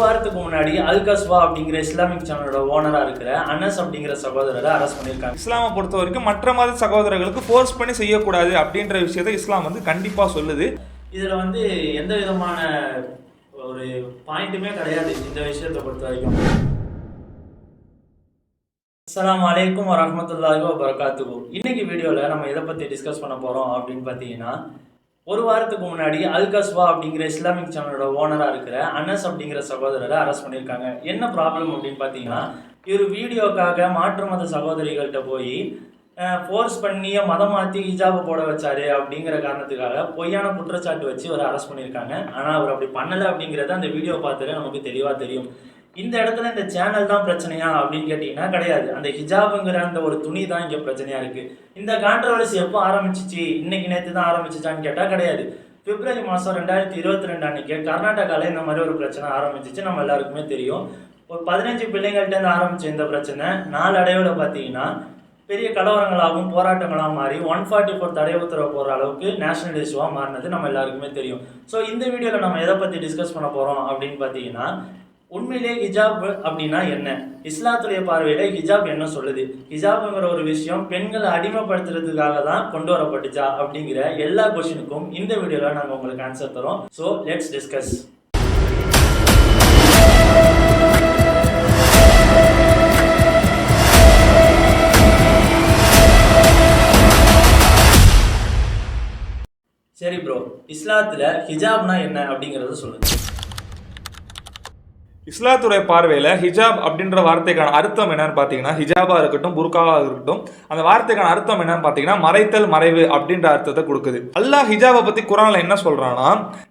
வாரத்துக்கு முன்னாடி அல்கஸ்வா அப்படிங்கிற இஸ்லாமிக் சேனலோட ஓனரா இருக்கிற அனஸ் அப்படிங்கிற சகோதரரை அரெஸ்ட் பண்ணியிருக்காங்க. இஸ்லாமை பொறுத்த வரைக்கும் மற்ற மத சகோதரர்களுக்கு ஃபோர்ஸ் பண்ணி செய்யக்கூடாது அப்படின்ற விஷயத்தை இஸ்லாம் கண்டிப்பா சொல்லுது. இதுல எந்த விதமான ஒரு பாயிண்ட்டுமே கிடையாது இந்த விஷயத்தை பொறுத்த வரைக்கும். அஸ்ஸலாமு அலைக்கும் வரஹ்மத்துல்லாஹி வபரகாத்துஹு. இன்னைக்கு வீடியோல நம்ம எதை பத்தி டிஸ்கஸ் பண்ண போறோம் அப்படின்னு பாத்தீங்கன்னா, ஒரு வாரத்துக்கு முன்னாடி அல்கஸ்வா அப்படிங்கிற இஸ்லாமிக் சேனலோட ஓனரா இருக்கிற அனஸ் அப்படிங்கிற சகோதரரை அரெஸ்ட் பண்ணியிருக்காங்க. என்ன ப்ராப்ளம் அப்படின்னு பார்த்தீங்கன்னா, இவர் வீடியோக்காக மாற்று மத சகோதரிகள்கிட்ட போய் ஃபோர்ஸ் பண்ணிய மதம் மாற்றி ஹிஜாபை போட வச்சாரு அப்படிங்கிற காரணத்துக்காக பொய்யான குற்றச்சாட்டு வச்சு ஒரு அரெஸ்ட் பண்ணியிருக்காங்க. ஆனால் அவர் அப்படி பண்ணலை அப்படிங்கிறத அந்த வீடியோ பார்த்துட்டு நமக்கு தெளிவாக தெரியும். இந்த இடத்துல இந்த சேனல் தான் பிரச்சனையா அப்படின்னு கேட்டீங்கன்னா கிடையாது. அந்த ஹிஜாபுங்கிற அந்த ஒரு துணி தான் இங்கே பிரச்சனையா இருக்கு. இந்த கான்ட்ரவர்சி எப்போ ஆரம்பிச்சிச்சு, இன்னைக்கு நேற்று தான் ஆரம்பிச்சிச்சான்னு கேட்டால் கிடையாது. பிப்ரவரி மாதம் 2022 அன்னைக்கு கர்நாடகாவில் இந்த மாதிரி ஒரு பிரச்சனை ஆரம்பிச்சிச்சு. நம்ம எல்லாருக்குமே தெரியும். ஒரு 15 பிள்ளைங்கள்ட்ட ஆரம்பிச்ச இந்த பிரச்சனை நாளடைவில் பார்த்தீங்கன்னா பெரிய கலவரங்களாகவும் போராட்டங்களாகவும் மாறி 144 தடை உத்தரவு போகிற அளவுக்கு நேஷனல் இஷ்யூவாக மாறினது நம்ம எல்லாருக்குமே தெரியும். ஸோ இந்த வீடியோவில் நம்ம எதை பற்றி டிஸ்கஸ் பண்ண போகிறோம் அப்படின்னு பார்த்தீங்கன்னா, உண்மையிலே ஹிஜாப் அப்படின்னா என்ன, இஸ்லாத்துடைய பார்வையில ஹிஜாப் என்ன சொல்லுது, ஹிஜாப்ங்கிற ஒரு விஷயம் பெண்களை அடிமைப்படுத்துறதுக்காக தான் கொண்டு வரப்பட்டுச்சா அப்படிங்கிற எல்லா கொஸ்டினுக்கும் இந்த வீடியோல நாங்கள் உங்களுக்கு ஆன்சர் தரோம். So let's discuss. சரி ப்ரோ, இஸ்லாத்துல ஹிஜாப்னா என்ன அப்படிங்கறத சொல்லுங்க. இஸ்லாத்துடைய பார்வையில் ஹிஜாப் அப்படின்ற வார்த்தைக்கான அர்த்தம் என்னன்னு பார்த்தீங்கன்னா, ஹிஜாபா இருக்கட்டும் புர்காவா இருக்கட்டும், அந்த வார்த்தைக்கான அர்த்தம் என்னன்னு பார்த்தீங்கன்னா மறைத்தல், மறைவு அப்படின்ற அர்த்தத்தை கொடுக்குது. அல்லாஹ் ஹிஜாபை பற்றி குர்ஆன்ல என்ன சொல்றான்னா,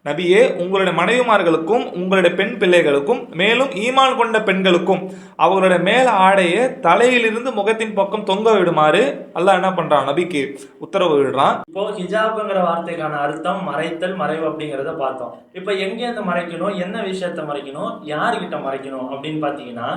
நபியே உங்களுடைய மனைவிமார்களுக்கும் உங்களுடைய பெண் பிள்ளைகளுக்கும் மேலும் ஈமான் கொண்ட பெண்களுக்கும் அவங்களுடைய மேல ஆடையை தலையிலிருந்து முகத்தின் பக்கம் தொங்க விடுமாறு அல்லாஹ் என்ன பண்றான், நபிக்கு உத்தரவு விடுறான். இப்போ ஹிஜாப்ங்கிற வார்த்தைக்கான அர்த்தம் மறைத்தல், மறைவு அப்படிங்கிறத பார்த்தோம். இப்போ எங்கேருந்து மறைக்கணும், என்ன விஷயத்த மறைக்கணும், யாருக்கிட்ட மறைக்கணும் அப்படின்னு பார்த்தீங்கன்னா,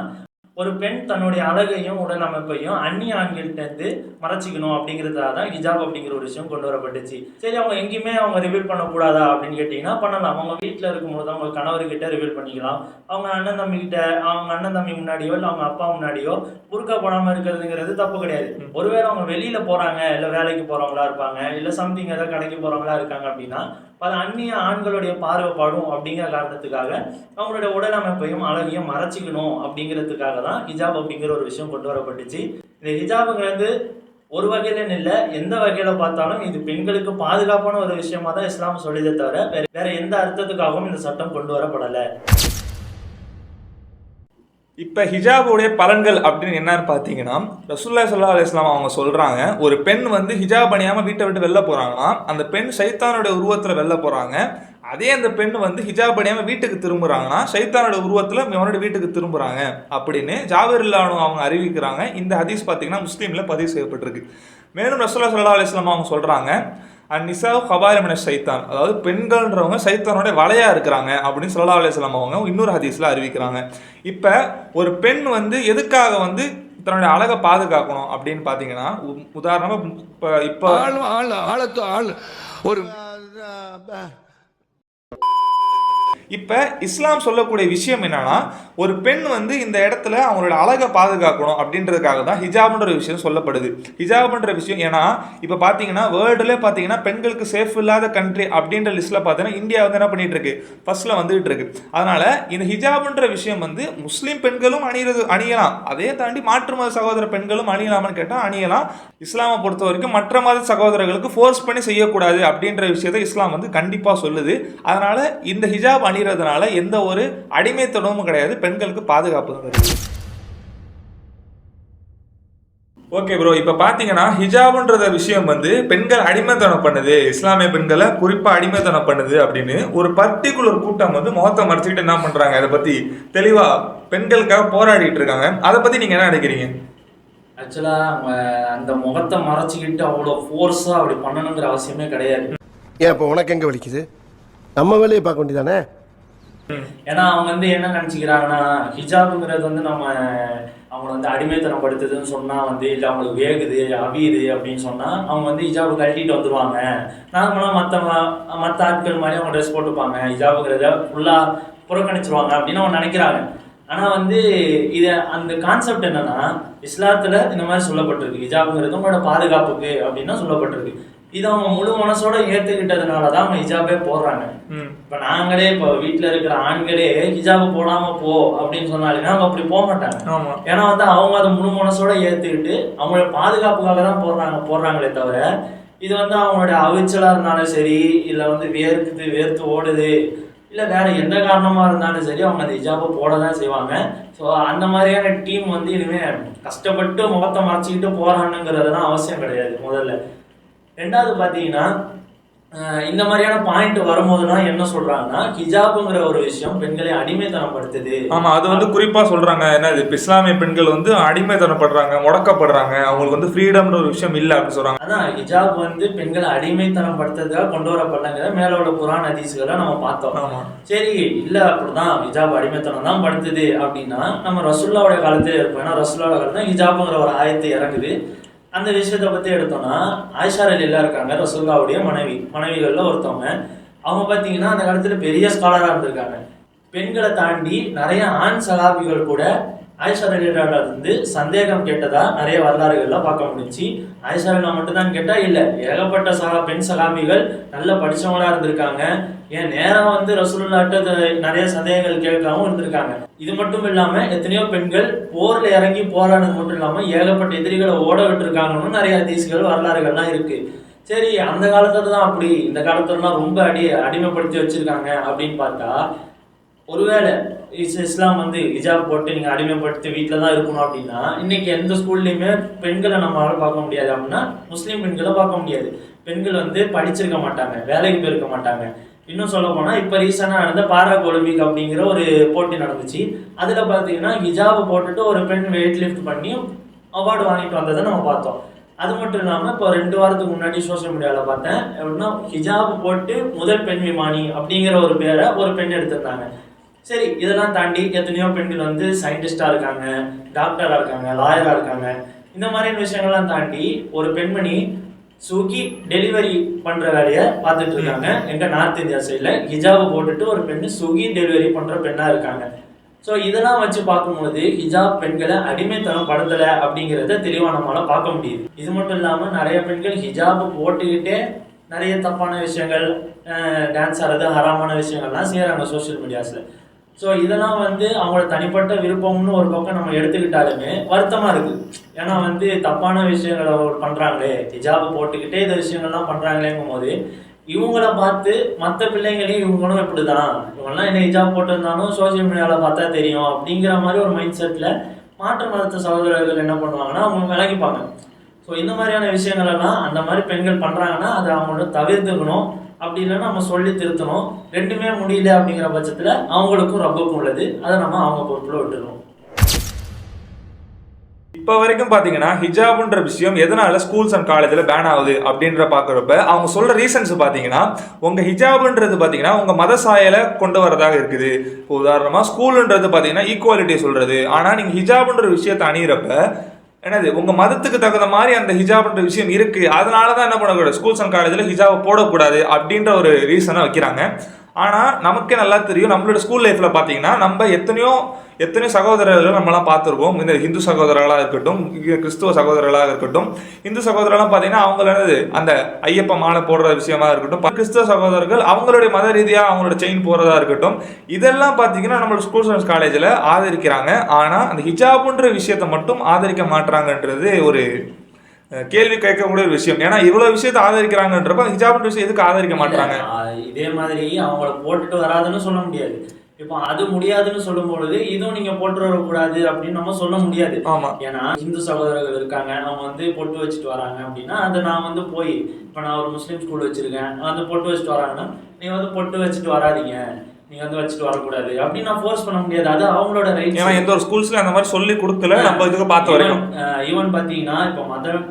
ஒரு பெண் தன்னுடைய அழகையும் உடல் அமைப்பையும் அந்நிய ஆண்கள்கிட்ட இருந்து மறைச்சிக்கணும் அப்படிங்கிறதுக்காக தான் ஹிஜாப் அப்படிங்கிற ஒரு விஷயம் கொண்டு வரப்பட்டுச்சு. சரி, அவங்க எங்கேயுமே அவங்க ரிவீல் பண்ணக்கூடாதா அப்படின்னு கேட்டீங்கன்னா பண்ணலாம். அவங்க வீட்டில் இருக்கும்போது அவங்க கணவர்கிட்ட ரிவீல் பண்ணிக்கலாம். அவங்க அண்ணன் தம்பி முன்னாடியோ இல்லை அவங்க அப்பா முன்னாடியோ புர்கா போடாமல் இருக்கிறதுங்கிறது தப்பு கிடையாது. ஒருவேளை அவங்க வெளியில போறாங்க, இல்லை வேலைக்கு போறவங்களா இருப்பாங்க, இல்லை சம்திங் ஏதாவது கடைக்கு போறவங்களா இருக்காங்க அப்படின்னா பல அந்நிய ஆண்களுடைய பார்வைப்படும் அப்படிங்கிற காரணத்துக்காக அவங்களுடைய உடல் அமைப்பையும் அழகையும் மறைச்சிக்கணும் அப்படிங்கிறதுக்காக தான் ஹிஜாப் அப்படிங்கிற ஒரு விஷயம் கொண்டு வரப்பட்டுச்சு. இந்த ஹிஜாபுங்கிறது ஒரு வகையில இல்லை, எந்த வகையில பார்த்தாலும் இது பெண்களுக்கு பாதுகாப்பான ஒரு விஷயமா தான் இஸ்லாம் சொல்லியதை தவிர வேற எந்த அர்த்தத்துக்காகவும் இந்த சட்டம் கொண்டு வரப்படலை. இப்போ ஹிஜாபுடைய பலன்கள் அப்படின்னு என்னன்னு பார்த்தீங்கன்னா, ரசூலுல்லாஹி ஸல்லல்லாஹு அலைஹி வஸல்லம் அவங்க சொல்றாங்க, ஒரு பெண் ஹிஜாப் அணியாமல் வீட்டை விட்டு வெளில போறாங்கன்னா அந்த பெண் சைத்தானுடைய உருவத்தில் வெளில போறாங்க. அதே அந்த பெண் ஹிஜாப் அணியாமல் வீட்டுக்கு திரும்புறாங்கன்னா சைத்தானுடைய உருவத்தில் மறுபடியும் வீட்டுக்கு திரும்புறாங்க அப்படின்னு ஜாபிர் ரலியல்லாஹு அவங்க அறிவிக்கிறாங்க. இந்த ஹதீஸ் பார்த்தீங்கன்னா முஸ்லீம்ல பதிவு செய்யப்பட்டிருக்கு. மேலும் ரசூலுல்லாஹி ஸல்லல்லாஹு அலைஹி வஸல்லம் அவங்க சொல்றாங்க, அந்நிசாஉ கபாயிலு மின ஷைத்தான், அதாவது பெண்கள்ன்றவங்க சைத்தானோட வலையா இருக்கிறாங்க அப்படின்னு ஸல்லல்லாஹு அலைஹி வஸல்லம் அவங்க இன்னொரு ஹதீஸ்ல அறிவிக்கிறாங்க. இப்போ ஒரு பெண் எதுக்காக தன்னுடைய அழகை பாதுகாக்கணும் அப்படின்னு பார்த்தீங்கன்னா, உதாரணமா இப்போ ஒரு இப்போ இஸ்லாம் சொல்லக்கூடிய விஷயம் என்னன்னா, ஒரு பெண் இந்த இடத்துல அவங்களோட அழகை பாதுகாக்கணும் அப்படின்றதுக்காக தான் ஹிஜாப்ன்ற விஷயம் சொல்லப்படுது. ஹிஜாப்ன்ற விஷயம் ஏன்னா இப்போ பார்த்தீங்கன்னா வேர்ல்டுல பார்த்தீங்கன்னா பெண்களுக்கு சேஃப் இல்லாத கண்ட்ரி அப்படின்ற லிஸ்ட்ல பார்த்தீங்கன்னா இந்தியா என்ன பண்ணிட்டு இருக்கு, ஃபர்ஸ்ட்ல வந்துட்டு இருக்கு. அதனால இந்த ஹிஜாப்ன்ற விஷயம் முஸ்லீம் பெண்களும் அணியலாம், அதே தாண்டி மாற்று மத சகோதர பெண்களும் அணியலாம்னு கேட்டால் அணியலாம். இஸ்லாமை பொறுத்த வரைக்கும் மற்ற மத சகோதரர்களுக்கு ஃபோர்ஸ் பண்ணி செய்யக்கூடாது அப்படின்ற விஷயத்தை இஸ்லாம் கண்டிப்பாக சொல்லுது. அதனால இந்த ஹிஜாப் அணிறதுனால எந்த ஒரு அடிமைத்தனமும் கிடையாது, பெண்களுக்கு பாதுகாப்பு தான் வருது. ஓகே ப்ரோ, இப்போ பார்த்தீங்கன்னா ஹிஜாப்ன்ற விஷயம் பெண்கள் அடிமைத்தனம் பண்ணுது, இஸ்லாமிய பெண்களை குறிப்பாக அடிமைத்தனம் பண்ணுது அப்படின்னு ஒரு பர்டிகுலர் கூட்டம் முகத்தை மறைச்சிக்கிட்டு என்ன பண்ணுறாங்க, அதை பற்றி தெளிவாக பெண்களுக்காக போராடிட்டு இருக்காங்க. அதை பற்றி நீங்கள் என்ன நினைக்கிறீங்க? ஆக்சுவலாக அவங்க அந்த முகத்தை மறைச்சிக்கிட்டு அவ்வளோ ஃபோர்ஸாக அப்படி பண்ணணுங்கிற அவசியமே கிடையாது. ஏன் இப்போ உனக்கு எங்கே வலிக்குது? நம்ம வேலையை பார்க்க வேண்டியதானே. ஏன்னா அவங்க என்ன நினச்சிக்கிறாங்கன்னா, ஹிஜாபுங்கிறது நம்ம அவங்கள அடிமைத்தனப்படுத்துதுன்னு சொன்னால் இல்லை அவங்களுக்கு வேகுது அவியுது அப்படின்னு சொன்னால் அவங்க ஹிஜாபு கழட்டிட்டு வந்துடுவாங்க. நார்மலாக மற்ற ஆட்கள் மாதிரி அவங்க ட்ரெஸ் போட்டுப்பாங்க. ஹிஜாபுங்கிறத ஃபுல்லாக புறக்கணிச்சிருவாங்க அப்படின்னு அவங்க நினைக்கிறாங்க. ஆனா வந்து இத அந்த கான்செப்ட் என்னன்னா, இஸ்லாத்துல இந்த மாதிரி சொல்லப்பட்டிருக்கு, ஹிஜாப்ங்கிறது உங்களோட பாதுகாப்புக்கு அப்படின்னு சொல்லப்பட்டிருக்கு. இதை அவங்க முழு மனசோட ஏத்துக்கிட்டதுனாலதான் அவங்க ஹிஜாபே போடுறாங்க. இப்ப நாங்களே இப்ப வீட்டுல இருக்கிற ஆண்களே ஹிஜாபு போடாம போ அப்படின்னு சொன்னாலுமே அவங்க அப்படி போக மாட்டாங்க. ஏன்னா வந்து அவங்க அதை முழு மனசோட ஏத்துக்கிட்டு அவங்களோட பாதுகாப்புக்காக தான் போடுறாங்களே தவிர, இது வந்து அவங்களுடைய அவிச்சலா இருந்தாலும் சரி, இல்ல வந்து வேர்த்து ஓடுது, இல்ல வேற எந்த காரணமா இருந்தாலும் சரி, அவங்க அந்த ஹிஜாபை போடதான் செய்வாங்க. ஸோ அந்த மாதிரியான டீம் வந்து இனிமே கஷ்டப்பட்டு முகத்தை மறைச்சிக்கிட்டு போறானுங்கிறதுலாம் அவசியம் கிடையாது. முதல்ல ரெண்டாவது பாத்தீங்கன்னா, இந்த மாதிரியான பாயிண்ட் வரும்போதுதான் என்ன சொல்றாங்கன்னா, ஹிஜாபுங்கிற ஒரு விஷயம் பெண்களை அடிமைத்தனப்படுத்துது. ஆமா, அது வந்து குறிப்பா சொல்றாங்க. என்னது, இஸ்லாமிய பெண்கள் வந்து அடிமைத்தனப்படுறாங்க, முடக்கப்படுறாங்க, அவங்களுக்கு வந்து ஃப்ரீடம்ன்ற ஒரு விஷயம் இல்லை அப்படின்னு சொல்றாங்க. அதான் ஹிஜாப் வந்து பெண்களை அடிமைத்தனப்படுத்துறதுக்காக கொண்டு வரப்படலங்கிற மேல உள்ள குரான் ஹதீஸ்களை நம்ம பார்த்தோம். சரி, இல்ல அப்படிதான் ஹிஜாப் அடிமைத்தனம் தான் படுத்துது அப்படின்னா நம்ம ரசூலுல்லாஹ்வுடைய காலத்திலே இருப்போம். ஏன்னா ரசூலுல்லாஹ் காலத்துல ஹிஜாப்ங்கிற ஒரு ஆயத்து இறங்குது. அந்த விஷயத்தை பத்தி எடுத்தோம்னா, ஆயிஷா ரலியல்லாஹு இருக்காங்க, ரசூலுல்லாஹ்வுடைய மனைவிகள்ல ஒருத்தவங்க. அவங்க பாத்தீங்கன்னா அந்த காலத்துல பெரிய ஸ்காலரா இருந்திருக்காங்க. பெண்களை தாண்டி நிறைய ஆண் சகாபிகள் கூட ஆயிஷா ரலியல்லாஹு இருந்து சந்தேகம் கேட்டதா நிறைய வரலாறுகள்லாம் பார்க்க முடிஞ்சு. ஆயிஷா ரலியல்லாஹு மட்டும் தான் கேட்டா இல்ல, ஏகப்பட்ட பெண் சகாபிகள் நல்ல படிச்சவங்களா இருந்திருக்காங்க. ஏன் நேரம் வந்து ரசூலுல்லாஹ்ட்ட நிறைய சந்தேகங்கள் கேட்காம இருந்திருக்காங்க. இது மட்டும் இல்லாம எத்தனையோ பெண்கள் போர்ல இறங்கி போராடுறது மட்டும் இல்லாம ஏகப்பட்ட எதிரிகளை ஓட விட்டுருக்காங்கன்னு நிறைய ஹதீஸ்கள் வரலாறுகள்லாம் இருக்கு. சரி, அந்த காலத்துல தான் அப்படி, இந்த காலத்துலலாம் ரொம்ப அடிமைப்படுத்தி வச்சிருக்காங்க அப்படின்னு பார்த்தா, ஒருவேளை இஸ்லாம் வந்து ஹிஜாப் போட்டு நீங்க அடிமைப்படுத்தி வீட்டில தான் இருக்கணும் அப்படின்னா, இன்னைக்கு எந்த ஸ்கூல்லையுமே பெண்களை நம்மளால பார்க்க முடியாது. அப்படின்னா முஸ்லீம் பெண்களை பார்க்க முடியாது. பெண்கள் வந்து படிச்சிருக்க மாட்டாங்க, வேலைக்கு போயிருக்க மாட்டாங்க. இன்னும் சொல்ல போனா இப்ப ரீசெண்டா நடந்த பாரா ஒலிம்பிக் அப்படிங்கிற ஒரு போட்டி நடந்துச்சு. அதுல பாத்தீங்கன்னா ஹிஜாப் போட்டுட்டு ஒரு பெண் வெயிட் லிஃப்ட் பண்ணி அவார்டு வாங்கிட்டு வந்ததை நம்ம பார்த்தோம். அது மட்டும் இல்லாம இப்போ 2 வாரத்துக்கு முன்னாடி சோசியல் மீடியால பார்த்தேன். எப்படின்னா ஹிஜாப் போட்டு முதல் பெண் விமானி அப்படிங்கிற ஒரு பேரை ஒரு பெண் எடுத்திருந்தாங்க. சரி, இதெல்லாம் தாண்டி எத்தனையோ பெண்கள் வந்து சயின்டிஸ்டா இருக்காங்க, டாக்டரா இருக்காங்க, லாயரா இருக்காங்க. இந்த மாதிரியான விஷயங்கள்லாம் தாண்டி ஒரு பெண்மணி ஸ்விக்கி டெலிவரி பண்ற வேலையை பார்த்துட்டு இருக்காங்க. எங்க நார்த் இந்தியா சைட்ல ஹிஜாப் போட்டுட்டு ஒரு பெண்ணு ஸ்விக்கி டெலிவரி பண்ற பெண்ணா இருக்காங்க. ஸோ இதெல்லாம் வச்சு பார்க்கும்போது ஹிஜாப் பெண்களை அடிமைத்தனம் படுத்தலை அப்படிங்கிறத தெளிவா நம்மளால பார்க்க முடியுது. இது மட்டும் இல்லாம நிறைய பெண்கள் ஹிஜாப் போட்டுக்கிட்டே நிறைய தப்பான விஷயங்கள், டான்ஸ் ஆடுறது, ஹராமான விஷயங்கள்லாம் செய்யறாங்க சோசியல் மீடியாஸ்ல. ஸோ இதெல்லாம் வந்து அவங்களோட தனிப்பட்ட விருப்பம்னு ஒரு பக்கம் நம்ம எடுத்துக்கிட்டாலுமே வருத்தமா இருக்கு. ஏன்னா வந்து தப்பான விஷயங்களை பண்றாங்களே, ஹிஜாப் போட்டுக்கிட்டே இந்த விஷயங்கள்லாம் பண்றாங்களேங்கும் போது இவங்கள பார்த்து மற்ற பிள்ளைங்களையும் இவங்களும் இப்படிதான், இவங்கெல்லாம் என்ன ஹிஜாப் போட்டிருந்தாலும் சோசியல் மீடியாவில் பார்த்தா தெரியும் அப்படிங்கிற மாதிரி ஒரு மைண்ட் செட்ல மாற்று மதத்த சகோதரர்கள் என்ன பண்ணுவாங்கன்னா அவங்க விலகிப்பாங்க. ஸோ இந்த மாதிரியான விஷயங்கள் எல்லாம் அந்த மாதிரி பெண்கள் பண்றாங்கன்னா அதை அவங்களோட தவிர்த்துக்கணும். அப்படி இல்லைன்னா நம்ம சொல்லி திருத்தணும். ரெண்டுமே முடியல அப்படிங்கிற பட்சத்துல அவங்களுக்கும் ரப்புக்கும் உள்ளது, அதை நம்ம அவங்க பொறுப்புல விட்டுருவோம். இப்போ வரைக்கும் பார்த்தீங்கன்னா ஹிஜாப்ன்ற விஷயம் எதனால ஸ்கூல்ஸ் அண்ட் காலேஜில் பேன் ஆகுது அப்படின்ற பார்க்குறப்ப அவங்க சொல்கிற ரீசன்ஸ் பார்த்தீங்கன்னா, உங்கள் ஹிஜாப்ன்றது பார்த்தீங்கன்னா உங்கள் மத சாயலை கொண்டு வரதாக இருக்குது. இப்போ உதாரணமாக ஸ்கூலுன்றது பார்த்தீங்கன்னா ஈக்குவாலிட்டியை சொல்கிறது. ஆனால் நீங்கள் ஹிஜாப்ன்ற விஷயத்தை அணிகிறப்ப என்னது உங்கள் மதத்துக்கு தகுந்த மாதிரி அந்த ஹிஜாப்ன்ற விஷயம் இருக்குது, அதனால தான் என்ன பண்ணக்கூடாது, ஸ்கூல்ஸ் அண்ட் காலேஜில் ஹிஜாபை போடக்கூடாது அப்படின்ற ஒரு ரீசனை வைக்கிறாங்க. ஆனால் நமக்கே நல்லா தெரியும், நம்மளோட ஸ்கூல் லைஃப்பில் பார்த்தீங்கன்னா நம்ம எத்தனையோ சகோதரர்கள் நம்மளாம் பார்த்துருக்கோம். இந்த ஹிந்து சகோதரர்களாக இருக்கட்டும், கிறிஸ்துவ சகோதரர்களாக இருக்கட்டும். இந்து சகோதரர்கள்லாம் பார்த்தீங்கன்னா அவங்களது அந்த ஐயப்ப மாலை போடுற விஷயமா இருக்கட்டும், கிறிஸ்துவ சகோதரர்கள் அவங்களுடைய மத ரீதியாக அவங்களோட செயின் போடுறதா இருக்கட்டும், இதெல்லாம் பார்த்தீங்கன்னா நம்மளோட ஸ்கூல்ஸ் அண்ட் காலேஜில் ஆதரிக்கிறாங்க. ஆனால் அந்த ஹிஜாப்ன்ற விஷயத்தை மட்டும் ஆதரிக்க மாட்டாங்கன்றது ஒரு கேள்வி கேட்கக்கூடிய ஒரு விஷயம். ஏன்னா இவ்வளவு விஷயத்தை ஆதரிக்கிறாங்கன்றப்ப ஹிஜாப்ன்ற விஷயம் எதுக்கு ஆதரிக்க மாட்டாங்க? இதே மாதிரி அவங்கள போட்டுட்டு வராதுன்னு சொல்ல முடியாது. இப்போ அது முடியாதுன்னு சொல்லும் பொழுது இதுவும் நீங்க போட்டு வரக்கூடாது அப்படின்னு நம்ம சொல்ல முடியாது. ஏன்னா இந்து சகோதரர்கள் இருக்காங்க, அவங்க வந்து பொட்டு வச்சுட்டு வராங்க அப்படின்னா அதை நான் வந்து போய் இப்ப நான் ஒரு முஸ்லீம் ஸ்கூல் வச்சிருக்கேன், வந்து பொட்டு வச்சுட்டு வராங்கன்னா நீங்க வந்து பொட்டு வச்சுட்டு வராதீங்க, நீங்க வந்து வச்சுட்டு வரக்கூடாது அப்படின்னு நான் ஃபோர்ஸ் பண்ண முடியாது. அது அவங்களோட ரைட். ஏன்னா எந்த ஒரு ஸ்கூல்ஸ்ல அந்த மாதிரி சொல்லி கொடுக்கல, நம்ம இதுக்கு பார்த்து வரைக்கும். ஈவன் பாத்தீங்கன்னா இப்போ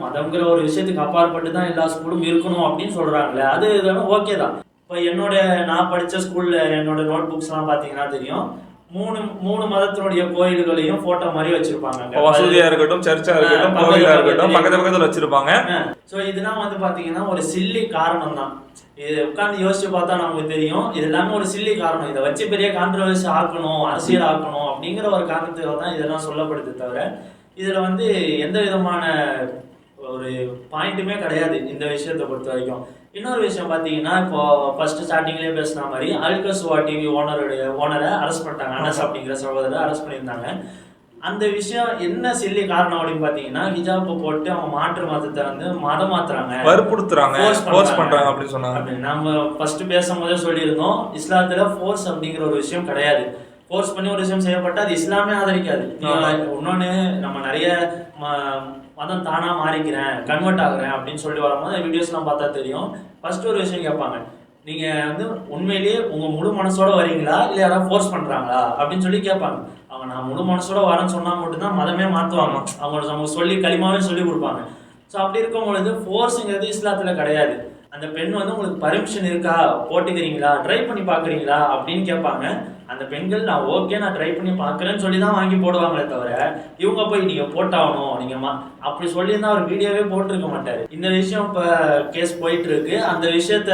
மதம்ங்கிற ஒரு விஷயத்துக்கு அப்பாற்பட்டு தான் எல்லா ஸ்கூலும் இருக்கணும் அப்படின்னு சொல்றாங்களே, அது ஓகே தான். இப்போ நான் படித்த ஸ்கூலில் என்னோட நோட் புக்ஸ்லாம் பார்த்தீங்கன்னா தெரியும், மூணு மதத்தினுடைய கோயில்களையும் போட்டோ மாதிரி வச்சிருப்பாங்க. மசூதியா இருக்கட்டும், சர்ச்சா இருக்கட்டும், கோயிலா இருக்கட்டும், பக்கத்துல வச்சிருப்பாங்க. சோ இதெல்லாம் வந்து பாத்தீங்கன்னா ஒரு சில்லி காரணம் தான். இது உட்கார்ந்து யோசிச்சு பார்த்தா நமக்கு தெரியும், இது எல்லாமே ஒரு சில்லி காரணம். இதை வச்சு பெரிய கான்ட்ரவர்சி ஆக்கணும், அரசியல் ஆக்கணும் அப்படிங்கிற ஒரு காரணத்துக்காக தான் இதெல்லாம் சொல்லப்படுது. தவிர இதுல வந்து எந்த விதமான ஒரு பாயிண்ட்டுமே கிடையாது இந்த விஷயத்தை பொறுத்த வரைக்கும். இன்னொரு விஷயம் பார்த்தீங்கன்னா, இப்போ ஃபர்ஸ்ட் ஸ்டார்டிங்லேயே பேசின மாதிரி அல்கசுவா டிவி ஓனரை அரெஸ்ட் பண்ணிட்டாங்க. அனஸ் அப்படிங்கிற சகோதரரை அரெஸ்ட் பண்ணியிருந்தாங்க. அந்த விஷயம் என்ன சில்லி காரணம் அப்படின்னு பார்த்தீங்கன்னா, ஹிஜாப் போட்டு அவங்க மாற்று மதத்தை வந்து மதம் மாத்துறாங்க, வற்புறுத்துறாங்க, ஃபோர்ஸ் பண்றாங்க அப்படின்னு சொன்னாங்க. நம்ம ஃபர்ஸ்ட் பேசும்போதே சொல்லியிருந்தோம், இஸ்லாத்துல ஃபோர்ஸ் அப்படிங்கிற ஒரு விஷயம் கிடையாது. ஃபோர்ஸ் பண்ணி ஒரு விஷயம் செய்யப்பட்டு அது இஸ்லாமே ஆதரிக்காது. இன்னொன்னு, நம்ம நிறைய மதம் தானா மாறிக்கிறேன், கன்வெர்ட் ஆகுறேன் அப்படின்னு சொல்லி வரும்போது வீடியோஸ்லாம் பார்த்தா தெரியும். ஃபர்ஸ்ட் ஒரு விஷயம் கேட்பாங்க, நீங்க வந்து உண்மையிலேயே உங்க முழு மனசோட வரீங்களா இல்லை யாராவது ஃபோர்ஸ் பண்றாங்களா அப்படின்னு சொல்லி கேட்பாங்க. அவங்க நான் முழு மனசோட வரேன்னு சொன்னா மட்டும்தான் மதமே மாத்துவாங்க. அவங்க சொல்லி களிமாவே சொல்லி கொடுப்பாங்க. ஸோ அப்படி இருக்கும் பொழுது ஃபோர்ஸுங்கிறது இஸ்லாத்துல கிடையாது. அந்த பெண் வந்து உங்களுக்கு பர்மிஷன் இருக்கா, போட்டுக்கிறீங்களா, ட்ரை பண்ணி பாக்குறீங்களா அப்படின்னு கேட்பாங்க. அந்த பெண்கள் நான் ஓகே நான் ட்ரை பண்ணி பாக்குறேன்னு சொல்லி தான் வாங்கி போடுவாங்களே தவிர, இவங்க போய் நீங்க போட்டாகணும் நீங்க அப்படி சொல்லியிருந்தா அவர் வீடியோவே போட்டிருக்க மாட்டாரு. இந்த விஷயம் இப்ப கேஸ் போயிட்டு இருக்கு. அந்த விஷயத்த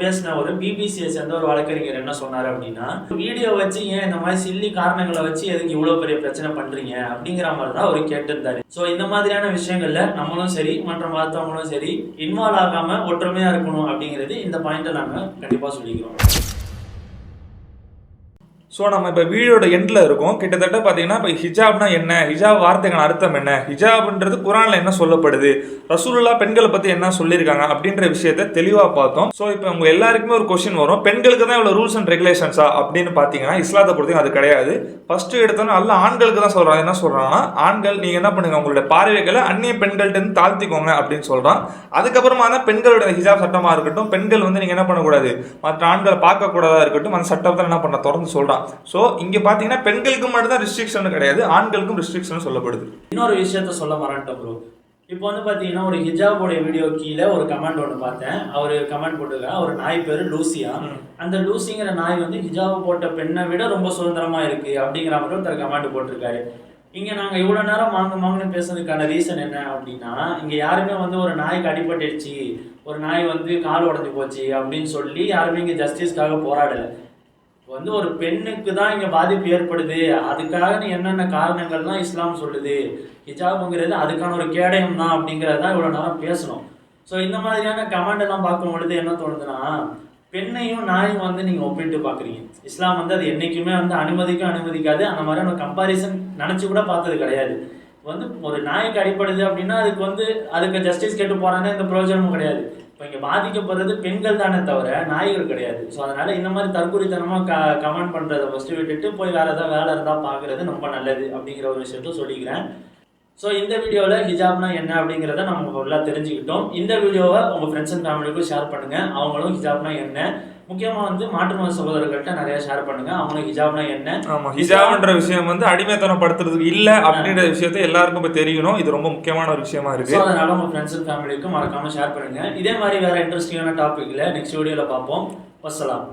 பேசின ஒரு பிபிசியை சேர்ந்த ஒரு வழக்கறிஞர் என்ன சொன்னாரு அப்படின்னா, வீடியோ வச்சு ஏன் இந்த மாதிரி சில்லி காரணங்களை வச்சு எதுக்கு இவ்வளவு பெரிய பிரச்சனை பண்றீங்க அப்படிங்கிற மாதிரி தான் அவர் கேட்டிருந்தாரு. ஸோ இந்த மாதிரியான விஷயங்கள்ல நம்மளும் சரி மற்ற மருத்துவங்களும் சரி இன்வால்வ் ஆகாம ஒற்றுமையா இருக்கணும் அப்படிங்கிறது இந்த பாயிண்ட்டை நாங்க கண்டிப்பா சொல்லிக்கிறோம். ஸோ நம்ம இப்போ வீடியோட எண்டில் இருக்கோம். கிட்டத்தட்ட பார்த்தீங்கன்னா இப்போ ஹிஜாப்னா என்ன, ஹிஜாப் வார்த்தைக்கான அர்த்தம் என்ன, ஹிஜாப்ன்றது குரானில் என்ன சொல்லப்படுது, ரசூலுல்லாஹ் பெண்களை பற்றி என்ன சொல்லியிருக்காங்க அப்படின்ற விஷயத்த தெளிவாக பார்த்தோம். ஸோ இப்போ உங்கள் எல்லாருக்குமே ஒரு கொஸ்டின் வரும், பெண்களுக்கு தான் இவ்வளோ ரூல்ஸ் அண்ட் ரெகுலேஷன்ஸா அப்படின்னு பார்த்தீங்கன்னா இஸ்லாத்தை பொறுத்தவரைக்கும் அது கிடையாது. ஃபர்ஸ்ட் எடுத்தோன்னா அல்ல ஆண்களுக்கு தான் சொல்கிறாங்க. என்ன சொல்கிறாங்கன்னா, ஆண்கள் நீங்கள் என்ன பண்ணுங்க, உங்களுடைய பார்வைகளை அந்நிய பெண்கள்கிட்ட தாழ்த்திக்கோங்க அப்படின்னு சொல்கிறான். அதுக்கப்புறமா தான் பெண்களுடைய ஹிஜாப் சட்டமாக இருக்கட்டும், பெண்கள் வந்து நீங்கள் என்ன பண்ணக்கூடாது, மற்ற ஆண்களை பார்க்கக்கூடாதா இருக்கட்டும், அந்த சட்டத்தை என்ன பண்ண தொடர்ந்து சொல்கிறான். ஸோ இங்க பாத்தீங்கன்னா பெண்களுக்கு மட்டும் தான் ரெஸ்ட்ரிக்ஷன் கிடையாது, ஆண்களுக்கும் ரெஸ்ட்ரிக்ஷன் சொல்லப்படுது. இன்னொரு விஷயத்த சொல்ல மறந்துட்டோம் ப்ரோ. இப்போ வந்து பாத்தீங்கன்னா ஒரு ஹிஜாபோட வீடியோ கீழே ஒரு கமெண்ட் ஒன்று பார்த்தேன். அவரு கமெண்ட் போட்டிருக்காரு, அவர் நாய் பேரு லூசியா. அந்த லூசிங்கிற நாய் வந்து ஹிஜாப் போட்ட பெண்ணை விட ரொம்ப சுதந்திரமா இருக்கு அப்படிங்கிற மாதிரி ஒருத்தர் கமெண்ட் போட்டிருக்காரு. இங்க நாங்க இவ்வளவு நேரம் மாங்கன்னு பேசுறதுக்கான ரீசன் என்ன அப்படின்னா, இங்க யாருமே வந்து ஒரு நாய்க்கு அடிபட்டுடுச்சு, ஒரு நாய் வந்து கால் உடஞ்சு போச்சு அப்படின்னு சொல்லி யாருமே இங்க ஜஸ்டிஸ்க்காக போராடல. வந்து ஒரு பெண்ணுக்கு தான் இங்க பாதிப்பு ஏற்படுது, அதுக்காக என்னென்ன காரணங்கள்லாம் இஸ்லாம் சொல்லுது, ஹிஜாப்ங்கிறது அதுக்கான ஒரு கேடயம் தான் அப்படிங்கறதான் இவ்வளவு நேரம் பேசணும். ஸோ இந்த மாதிரியான கமெண்ட் எல்லாம் பார்க்கும் பொழுது என்ன தோணுதுன்னா, பெண்ணையும் நாயும் வந்து நீங்க ஒப்பிட்டு பாக்குறீங்க. இஸ்லாம் வந்து அது என்னைக்குமே வந்து அனுமதிக்காது. அந்த மாதிரியான கம்பாரிசன் நினைச்சு கூட பார்த்தது கிடையாது. வந்து ஒரு நாய்க்கு அடிப்படுது அப்படின்னா அதுக்கு ஜஸ்டிஸ் கேட்டு போறானே எந்த பிரயோஜனமும் கிடையாது. இப்போ இங்க பாதிக்கப்படுறது பெண்கள் தானே தவிர நாய்கள் கிடையாது. ஸோ அதனால இந்த மாதிரி தற்கொலைத்தனமா கமெண்ட் பண்றதை ஃபர்ஸ்ட் விட்டுட்டு போய் வேற ஏதாவது வேலை இருந்தா பாக்குறது ரொம்ப நல்லது அப்படிங்கிற ஒரு விஷயத்த சொல்லிக்கிறேன். ஸோ இந்த வீடியோவில் ஹிஜாப்னா என்ன அப்படிங்கிறத நம்ம ஃபுல்லாக தெரிஞ்சுக்கிட்டோம். இந்த வீடியோவை உங்கள் ஃப்ரெண்ட்ஸ் அண்ட் ஃபேமிலிக்கும் ஷேர் பண்ணுங்கள். அவங்களும் ஹிஜாப்னா என்ன, முக்கியமாக வந்து மாற்று மத சகோதரர்கள்ட்ட நிறைய ஷேர் பண்ணுங்கள். அவங்களுக்கு ஹிஜாப்னா என்ன, ஹிஜாப்ன்ற விஷயம் வந்து அடிமைத்தனப்படுத்துறதுக்கு இல்லை அப்படின்ற விஷயத்த எல்லாருக்கும் இப்போ தெரியணும். இது ரொம்ப முக்கியமான ஒரு விஷயமா இருக்கு. அதனால உங்கள் ஃப்ரெண்ட்ஸ் அண்ட் ஃபேமிலிக்கும் மறக்காமல் ஷேர் பண்ணுங்கள். இதே மாதிரி வேறு இன்ட்ரெஸ்டிங்கான டாப்பிக்கில் நெக்ஸ்ட் வீடியோவில் பார்ப்போம். வஸ்ஸலாம்.